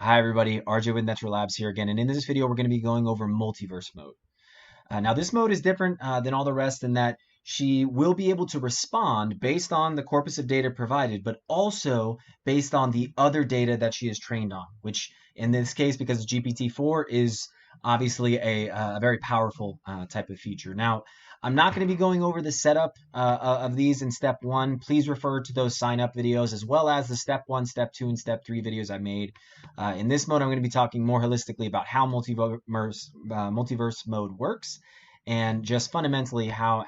Hi everybody, RJ with Netra Labs here again, and in this video we're going to be going over multiverse mode. Now this mode is different than all the rest in that she will be able to respond based on the corpus of data provided, but also based on the other data that she is trained on, which in this case, because GPT-4 is obviously a very powerful type of feature. Now, I'm not going to be going over the setup of these in step one. Please refer to those sign up videos as well as the step one, step two, and step three videos I made. In this mode, I'm going to be talking more holistically about how multiverse mode works and just fundamentally how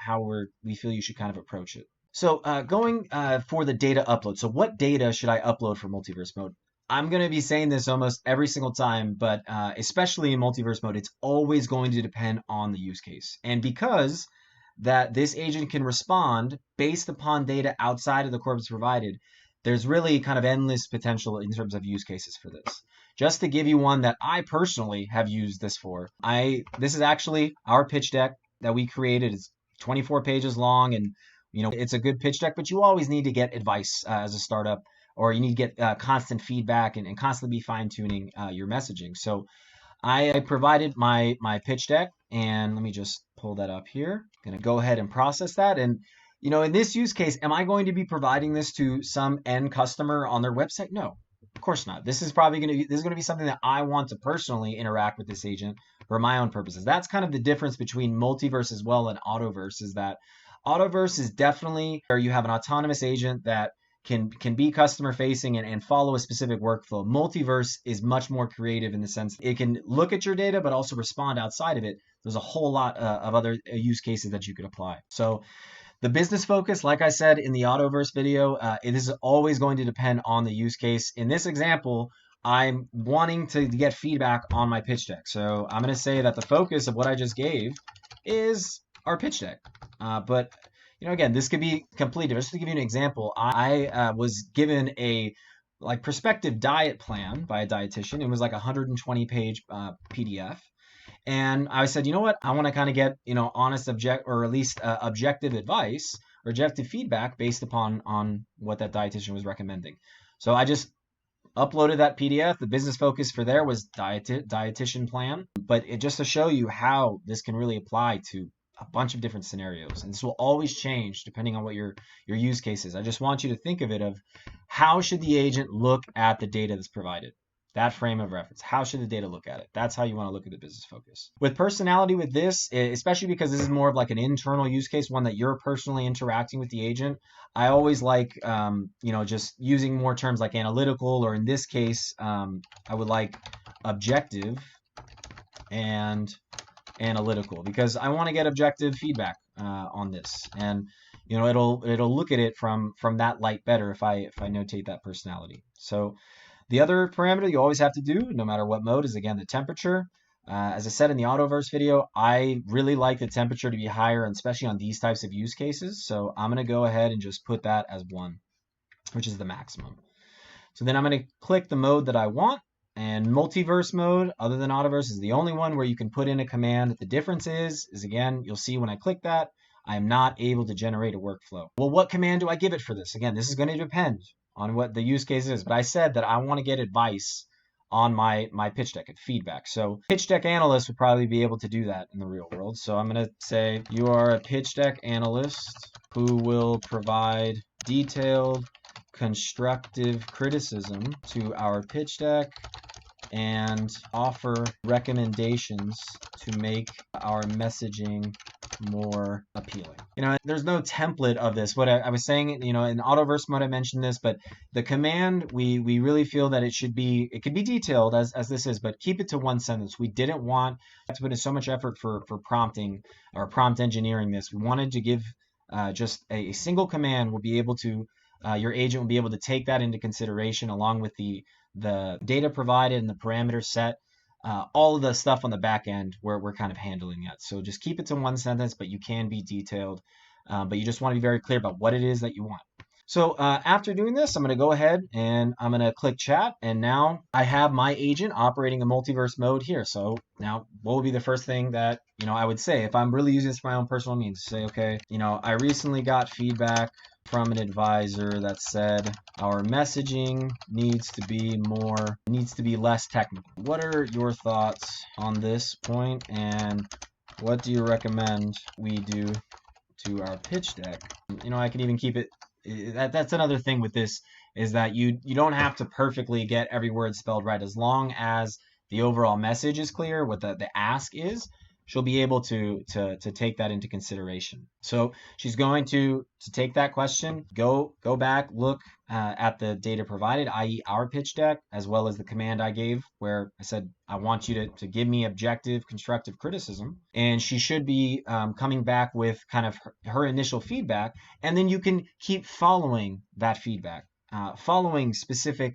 we feel you should kind of approach it. So going for the data upload. So what data should I upload for multiverse mode? I'm going to be saying this almost every single time, but especially in multiverse mode, it's always going to depend on the use case. And because that this agent can respond based upon data outside of the corpus provided, there's really kind of endless potential in terms of use cases for this. Just to give you one that I personally have used this for, this is actually our pitch deck that we created. It's 24 pages long, and it's a good pitch deck, but you always need to get advice as a startup, or you need to get constant feedback and constantly be fine-tuning your messaging. So I provided my pitch deck, and let me just pull that up here. I'm going to go ahead and process that. And in this use case, am I going to be providing this to some end customer on their website? No, of course not. This is probably going to be something that I want to personally interact with this agent for my own purposes. That's kind of the difference between multiverse as well and autoverse, is that autoverse is definitely where you have an autonomous agent that can be customer facing and follow a specific workflow. Multiverse is much more creative in the sense it can look at your data but also respond outside of it. There's a whole lot of other use cases that you could apply. So the business focus, like I said in the autoverse video, it is always going to depend on the use case. In this example, I'm wanting to get feedback on my pitch deck. So I'm going to say that the focus of what I just gave is our pitch deck. But again, this could be completed. Just to give you an example, I was given a prospective diet plan by a dietitian. It was like a 120-page PDF. And I said, you know what? I want to kind of get, honest or at least objective advice or objective feedback based upon what that dietitian was recommending. So I just uploaded that PDF. The business focus for there was dietitian plan, but it just to show you how this can really apply to a bunch of different scenarios, and this will always change depending on what your use case is. I just want you to think of it of how should the agent look at the data that's provided, that frame of reference. How should the data look at it? That's how you want to look at the business focus. With personality with this, especially because this is more of like an internal use case, one that you're personally interacting with the agent, I always like, just using more terms like analytical, or in this case, I would like objective and analytical, because I want to get objective feedback on this, and it'll look at it from that light better if I notate that personality. So the other parameter you always have to do, no matter what mode, is again the temperature. As I said in the autoverse video, I really like the temperature to be higher, and especially on these types of use cases. So I'm going to go ahead and just put that as 1, which is the maximum. So then I'm going to click the mode that I want. And multiverse mode, other than autoverse, is the only one where you can put in a command. The difference is again, you'll see when I click that, I am not able to generate a workflow. Well, what command do I give it for this? Again, this is going to depend on what the use case is, but I said that I want to get advice on my pitch deck and feedback. So pitch deck analyst would probably be able to do that in the real world. So I'm going to say, you are a pitch deck analyst who will provide detailed, constructive criticism to our pitch deck and offer recommendations to make our messaging more appealing. There's no template of this. What I was saying, in autoverse mode, I mentioned this, but the command, we really feel that it could be detailed as this is, but keep it to one sentence. We didn't want to put in so much effort for prompting or prompt engineering this. We wanted to give just a single command will be able to, your agent will be able to take that into consideration along with the data provided and the parameter set, all of the stuff on the back end where we're kind of handling that. So just keep it to one sentence, but you can be detailed, but you just want to be very clear about what it is that you want. So after doing this, I'm going to go ahead and I'm going to click chat, and now I have my agent operating a multiverse mode here. So now what would be the first thing that I would say if I'm really using this for my own personal means? Say, okay, I recently got feedback from an advisor that said our messaging needs to be less technical. What are your thoughts on this point, and what do you recommend we do to our pitch deck? I can even keep it. That's another thing with this, is that you don't have to perfectly get every word spelled right. As long as the overall message is clear, what the ask is, she'll be able to take that into consideration. So she's going to take that question, go back, look at the data provided, i.e. our pitch deck, as well as the command I gave where I said, I want you to give me objective, constructive criticism. And she should be coming back with kind of her initial feedback. And then you can keep following that feedback, following specific.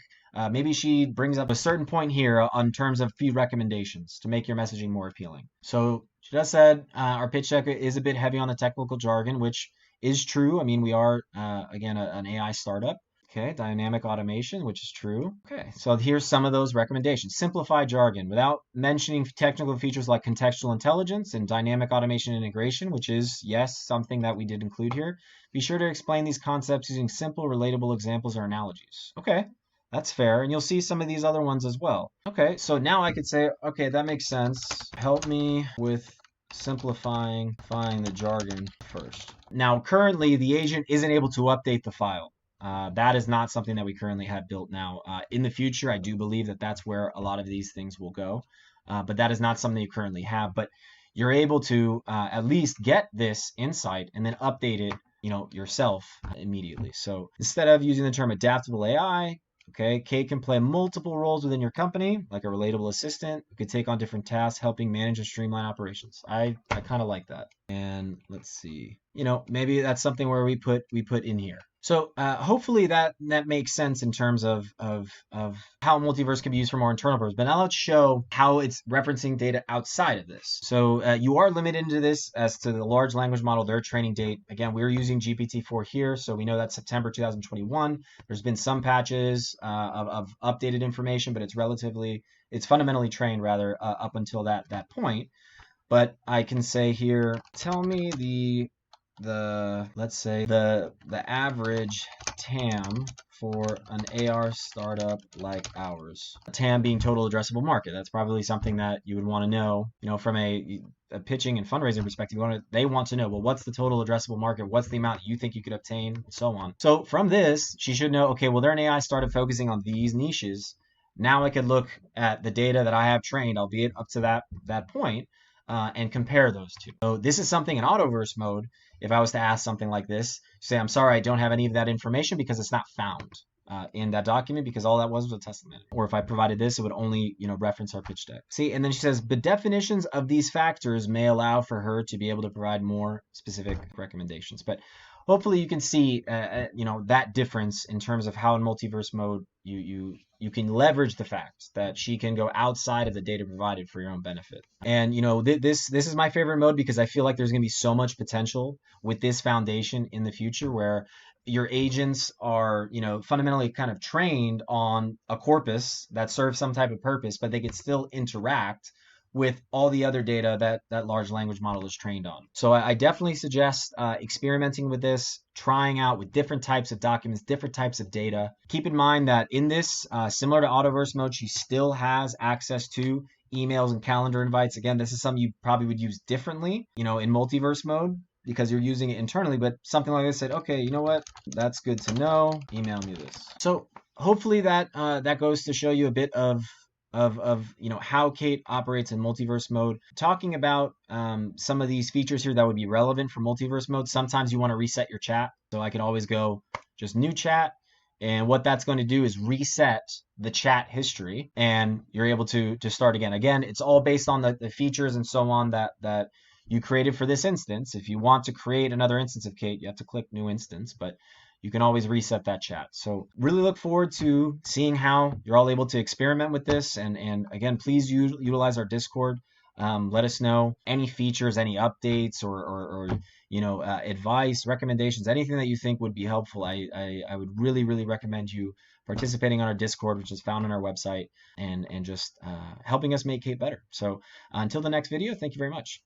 Maybe she brings up a certain point here on terms of feed recommendations to make your messaging more appealing. So she just said our pitch deck is a bit heavy on the technical jargon, which is true. I mean, we are, again, an AI startup. Okay, dynamic automation, which is true. Okay, so here's some of those recommendations. Simplify jargon without mentioning technical features like contextual intelligence and dynamic automation integration, which is, yes, something that we did include here. Be sure to explain these concepts using simple, relatable examples or analogies. Okay, that's fair. And you'll see some of these other ones as well. Okay, so now I could say, okay, that makes sense. Help me with simplifying the jargon first. Now, currently, the agent isn't able to update the file. That is not something that we currently have built now. In the future, I do believe that that's where a lot of these things will go, but that is not something you currently have. But you're able to at least get this insight and then update it, yourself immediately. So instead of using the term adaptable AI, okay, Kate can play multiple roles within your company, like a relatable assistant who could take on different tasks, helping manage and streamline operations. I kind of like that. And let's see, maybe that's something where we put in here. So hopefully that makes sense in terms of how Multiverse can be used for more internal purposes. But now let's show how it's referencing data outside of this. So you are limited into this as to the large language model, their training date. Again, we're using GPT-4 here, so we know that's September 2021. There's been some patches of updated information, but it's fundamentally trained rather up until that point. But I can say here, tell me let's say the average TAM for an AR startup like ours. TAM being total addressable market. That's probably something that you would want to know, from a pitching and fundraising perspective. They want to know, well, what's the total addressable market? What's the amount you think you could obtain, and so on. So from this, she should know, okay, well, they're an AI startup focusing on these niches. Now I could look at the data that I have trained, albeit up to that point, and compare those two. So this is something in Autoverse mode. If I was to ask something like this, say, I'm sorry, I don't have any of that information because it's not found in that document, because all that was a testament. Or if I provided this, it would only, reference our pitch deck. See, and then she says, the definitions of these factors may allow for her to be able to provide more specific recommendations. But hopefully you can see, that difference in terms of how in Multiverse mode you can leverage the fact that she can go outside of the data provided for your own benefit. And this is my favorite mode because I feel like there's going to be so much potential with this foundation in the future, where your agents are, fundamentally kind of trained on a corpus that serves some type of purpose, but they could still interact with all the other data that large language model is trained on. So I definitely suggest experimenting with this, trying out with different types of documents, different types of data. Keep in mind that in this, similar to Autoverse mode, she still has access to emails and calendar invites. Again, this is something you probably would use differently, in Multiverse mode, because you're using it internally. But something like this said, okay, you know what? That's good to know. Email me this. So hopefully that goes to show you a bit of how Kate operates in Multiverse mode. Talking about some of these features here that would be relevant for Multiverse mode. Sometimes you want to reset your chat, so I can always go just new chat, and what that's going to do is reset the chat history, and you're able to start again. Again, it's all based on the features and so on that you created for this instance. If you want to create another instance of Kate, you have to click new instance, but you can always reset that chat. So really look forward to seeing how you're all able to experiment with this. And again, please utilize our Discord. Let us know any features, any updates, or advice, recommendations, anything that you think would be helpful. I would really, really recommend you participating on our Discord, which is found on our website, and just helping us make Kate better. So until the next video, thank you very much.